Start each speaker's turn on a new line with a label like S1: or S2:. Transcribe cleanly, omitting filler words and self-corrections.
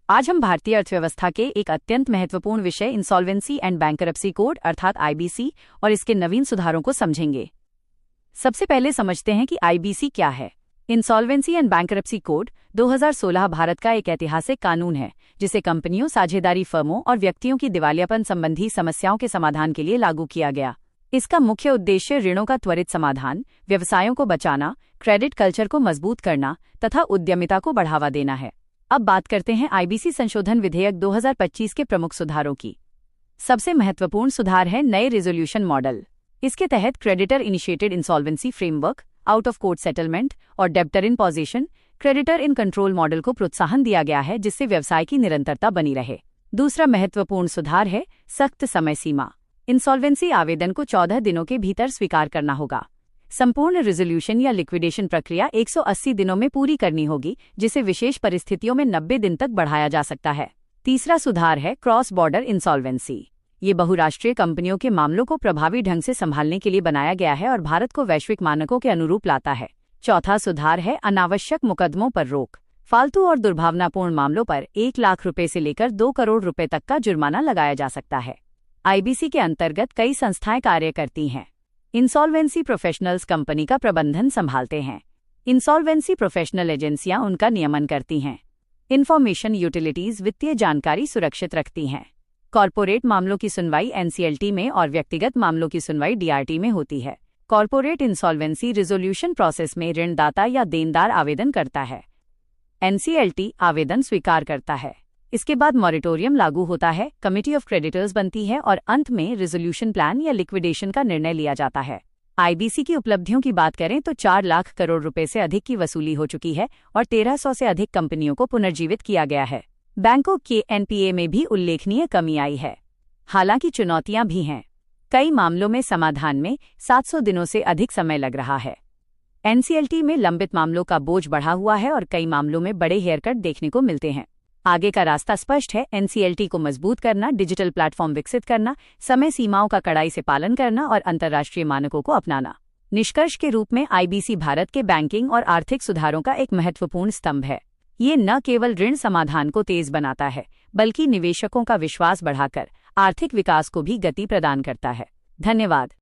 S1: आज हम भारतीय अर्थव्यवस्था के एक अत्यंत महत्वपूर्ण विषय इंसॉल्वेंसी एंड बैंकरप्सी कोड अर्थात आईबीसी और इसके नवीन सुधारों को समझेंगे। सबसे पहले समझते हैं कि आईबीसी क्या है। Insolvency and bankruptcy code 2016 Bharat का एक ऐतिहासिक कानून है जिसे कंपनियों, साझेदारी फर्मों और व्यक्तियों की दिवालियापन संबंधी समस्याओं के समाधान के लिए लागू किया गया। इसका मुख्य उद्देश्य ऋणों का त्वरित समाधान, व्यवसायों को बचाना, क्रेडिट कल्चर को मजबूत करना तथा उद्यमिता को बढ़ावा देना है। अब बात करते हैं आईबीसी संशोधन विधेयक 2025 के प्रमुख सुधारों की। सबसे महत्वपूर्ण सुधार है नए रिजोल्यूशन मॉडल। इसके तहत creditor initiated insolvency framework, out of court settlement और debtor in possession, creditor in control model को प्रोत्साहन दिया गया है जिससे व्यवसाय की निरंतरता बनी रहे। दूसरा महत्वपूर्ण सुधार है सख्त समय सीमा। इंसॉल्वेंसी आवेदन को 14 दिनों के भीतर स्वीकार करना होगा। संपूर्ण रिजोल्यूशन या लिक्विडेशन प्रक्रिया 180 दिनों में पूरी करनी होगी, जिसे विशेष परिस्थितियों में 90 दिन तक बढ़ाया जा सकता है। तीसरा सुधार है क्रॉस बॉर्डर इंसॉल्वेंसी। ये बहुराष्ट्रीय कंपनियों के मामलों को प्रभावी ढंग से संभालने के लिए बनाया गया है और भारत को वैश्विक मानकों के अनुरूप लाता है। चौथा सुधार है अनावश्यक मुकदमों पर रोक। फालतू और दुर्भावनापूर्ण मामलों पर 1 लाख रुपए से लेकर 2 करोड़ रुपए तक का जुर्माना लगाया जा सकता है। आईबीसी के अंतर्गत कई संस्थाएं कार्य करती हैं। इंसॉल्वेंसी प्रोफेशनल्स कंपनी का प्रबंधन संभालते हैं। इंसॉल्वेंसी प्रोफेशनल एजेंसियां उनका नियमन करती हैं। इंफॉर्मेशन यूटिलिटीज वित्तीय जानकारी सुरक्षित रखती हैं। कॉर्पोरेट मामलों की सुनवाई एनसीएलटी में और व्यक्तिगत मामलों की सुनवाई डीआरटी में होती है। कॉर्पोरेट इंसॉल्वेंसी रिजोल्यूशन प्रोसेस में ऋणदाता या देनदार आवेदन करता है। एनसीएलटी आवेदन स्वीकार करता है। इसके बाद मॉरिटोरियम लागू होता है, कमिटी ऑफ क्रेडिटर्स बनती है और अंत में रिजोल्यूशन प्लान या लिक्विडेशन का निर्णय लिया जाता है। आईबीसी की उपलब्धियों की बात करें तो 4 लाख करोड़ रुपए से अधिक की वसूली हो चुकी है और 1300 से अधिक कंपनियों को पुनर्जीवित किया गया है। बैंकों के एनपीए में भी उल्लेखनीय कमी आई है। हालांकि चुनौतियां भी हैं। कई मामलों में समाधान में 700 दिनों से अधिक समय लग रहा है। एनसीएलटी में लंबित मामलों का बोझ बढ़ा हुआ है और कई मामलों में बड़े हेयरकट देखने को मिलते हैं। आगे का रास्ता स्पष्ट है। एनसीएलटी को मजबूत करना, डिजिटल प्लेटफॉर्म विकसित करना, समय सीमाओं का कड़ाई से पालन करना और अंतर्राष्ट्रीय मानकों को अपनाना। निष्कर्ष के रूप में आईबीसी भारत के बैंकिंग और आर्थिक सुधारों का एक महत्वपूर्ण स्तंभ है। ये न केवल ऋण समाधान को तेज बनाता है, बल्कि निवेशकों का विश्वास बढ़ाकर आर्थिक विकास को भी गति प्रदान करता है। धन्यवाद।